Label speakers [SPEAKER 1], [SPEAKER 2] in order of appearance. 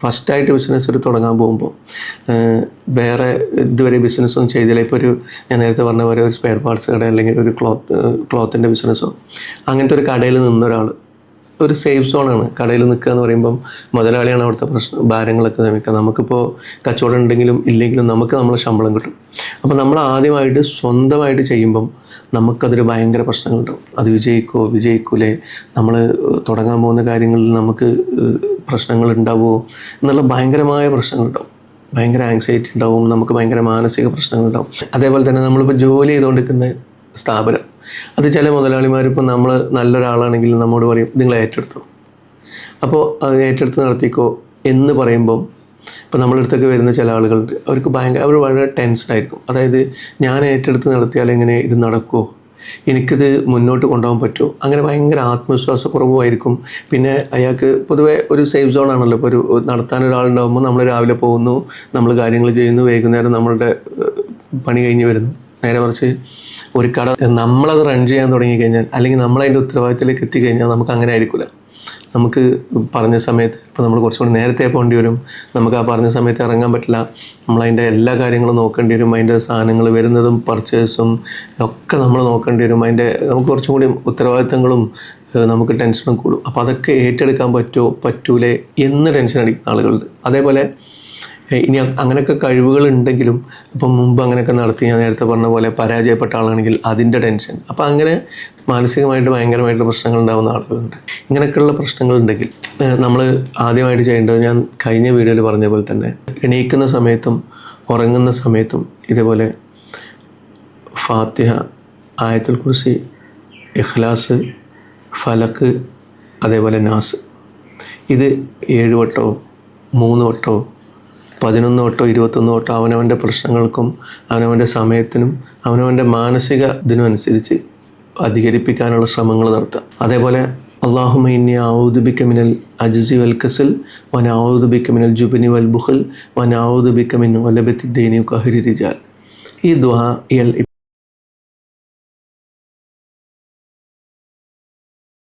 [SPEAKER 1] ഫസ്റ്റായിട്ട് ബിസിനസ് ഒരു തുടങ്ങാൻ പോകുമ്പോൾ വേറെ ഇതുവരെ ബിസിനസ്സൊന്നും ചെയ്തില്ല. ഇപ്പോൾ ഞാൻ നേരത്തെ പറഞ്ഞ പോലെ ഒരു സ്പെയർ പാർട്സ് കട അല്ലെങ്കിൽ ഒരു ക്ലോത്തിൻ്റെ ബിസിനസ്സോ അങ്ങനത്തെ ഒരു കടയിൽ നിന്നൊരാൾ ഒരു സേഫ് സോണാണ്. കടയിൽ നിൽക്കുക എന്ന് പറയുമ്പം മുതലാളിയാണ് അവിടുത്തെ ഭാരങ്ങളൊക്കെ ശ്രമിക്കുക. നമുക്കിപ്പോൾ കച്ചവടം ഉണ്ടെങ്കിലും ഇല്ലെങ്കിലും നമുക്ക് നമ്മളെ ശമ്പളം കിട്ടും. അപ്പോൾ നമ്മൾ ആദ്യമായിട്ട് സ്വന്തമായിട്ട് ചെയ്യുമ്പം നമുക്കതൊരു ഭയങ്കര പ്രശ്നങ്ങളുണ്ടാവും. അത് വിജയിക്കൂലേ, നമ്മൾ തുടങ്ങാൻ പോകുന്ന കാര്യങ്ങളിൽ നമുക്ക് പ്രശ്നങ്ങൾ ഉണ്ടാവുമോ എന്നുള്ള ഭയങ്കരമായ പ്രശ്നങ്ങളുണ്ടാവും. ഭയങ്കര ആങ്സൈറ്റി ഉണ്ടാവും, നമുക്ക് ഭയങ്കര മാനസിക പ്രശ്നങ്ങളുണ്ടാവും. അതേപോലെ തന്നെ നമ്മളിപ്പോൾ ജോലി ചെയ്തുകൊണ്ടിരിക്കുന്ന സ്ഥാപനം, അത് ചില മുതലാളിമാരിപ്പോൾ നമ്മൾ നല്ലൊരാളാണെങ്കിൽ നമ്മോട് പറയും നിങ്ങൾ ഏറ്റെടുത്തോ, അപ്പോൾ അത് ഏറ്റെടുത്ത് നടത്തിക്കോ എന്ന് പറയുമ്പം ഇപ്പോൾ നമ്മളടുത്തൊക്കെ വരുന്ന ചില ആളുകളുണ്ട്, അവർ വളരെ ടെൻസ്ഡായിരിക്കും. അതായത് ഞാൻ ഏറ്റെടുത്ത് നടത്തിയാൽ എങ്ങനെ ഇത് നടക്കുമോ, എനിക്കിത് മുന്നോട്ട് കൊണ്ടുപോകാൻ പറ്റുമോ, അങ്ങനെ ഭയങ്കര ആത്മവിശ്വാസക്കുറവുമായിരിക്കും. പിന്നെ അയാൾക്ക് പൊതുവേ ഒരു സേഫ് സോൺ ആണല്ലോ. ഇപ്പോൾ ഒരു നടത്താനൊരാളുണ്ടാകുമ്പോൾ നമ്മൾ രാവിലെ പോകുന്നു, നമ്മൾ കാര്യങ്ങൾ ചെയ്യുന്നു, വൈകുന്നേരം നമ്മളുടെ പണി കഴിഞ്ഞ് വരുന്നു. നേരെ മറിച്ച് ഒരു കട നമ്മളത് റൺ ചെയ്യാൻ തുടങ്ങിക്കഴിഞ്ഞാൽ അല്ലെങ്കിൽ നമ്മളതിൻ്റെ ഉത്തരവാദിത്തത്തിലേക്ക് എത്തിക്കഴിഞ്ഞാൽ നമുക്ക് അങ്ങനെ ആയിരിക്കില്ല. നമുക്ക് പറഞ്ഞ സമയത്ത് ഇപ്പോൾ നമ്മൾ കുറച്ചുകൂടി നേരത്തെ പോകേണ്ടി വരും, നമുക്ക് ആ പറഞ്ഞ സമയത്ത് ഇറങ്ങാൻ പറ്റില്ല, നമ്മളതിൻ്റെ എല്ലാ കാര്യങ്ങളും നോക്കേണ്ടി വരും. അതിൻ്റെ സാധനങ്ങൾ വരുന്നതും പർച്ചേസും ഒക്കെ നമ്മൾ നോക്കേണ്ടി വരും. നമുക്ക് കുറച്ചും കൂടി ഉത്തരവാദിത്തങ്ങളും നമുക്ക് ടെൻഷനും കൂടും. അപ്പോൾ അതൊക്കെ ഏറ്റെടുക്കാൻ പറ്റൂലേ എന്ന് ടെൻഷൻ അടിക്കുന്ന ആളുകളുണ്ട്. അതേപോലെ ഇനി അങ്ങനെയൊക്കെ കഴിവുകളുണ്ടെങ്കിലും ഇപ്പം മുമ്പ് അങ്ങനെയൊക്കെ നടത്തി ഞാൻ നേരത്തെ പറഞ്ഞ പോലെ പരാജയപ്പെട്ട ആളാണെങ്കിൽ അതിൻ്റെ ടെൻഷൻ. അപ്പോൾ അങ്ങനെ മാനസികമായിട്ട് ഭയങ്കരമായിട്ട് പ്രശ്നങ്ങൾ ഉണ്ടാകുന്ന ആളുകളുണ്ട്. ഇങ്ങനെയൊക്കെയുള്ള പ്രശ്നങ്ങളുണ്ടെങ്കിൽ നമ്മൾ ആദ്യമായിട്ട് ചെയ്യേണ്ടത്, ഞാൻ കഴിഞ്ഞ വീഡിയോയിൽ പറഞ്ഞ പോലെ തന്നെ എണീക്കുന്ന സമയത്തും ഉറങ്ങുന്ന സമയത്തും ഇതേപോലെ ഫാത്തിഹ, ആയത്തുൽ കുർസി, ഇഖ്ലാസ്, ഫലക്ക്, അതേപോലെ നാസ്, ഇത് 7 വട്ടമോ 3 വട്ടമോ 11 വട്ടമോ 21 വട്ടമോ അവനവൻ്റെ പ്രശ്നങ്ങൾക്കും അവനവൻ്റെ സമയത്തിനും അവനവൻ്റെ മാനസിക ഇതിനും അനുസരിച്ച് അധികരിപ്പിക്കാനുള്ള ശ്രമങ്ങൾ നടത്തുക. അതേപോലെ അല്ലാഹുമ്മ ഇന്നി അഊദു ബിക മിനൽ അജ്സി വൽ കസൽ വ നഊദു ബിക മിനൽ ജുബ്നി വൽ ബുഖൽ വ നഊദു ബിക മിൻ ഗലബത്തി ദീനി വ ഖഹ്രി റിജാൽ. ഈ ദുആ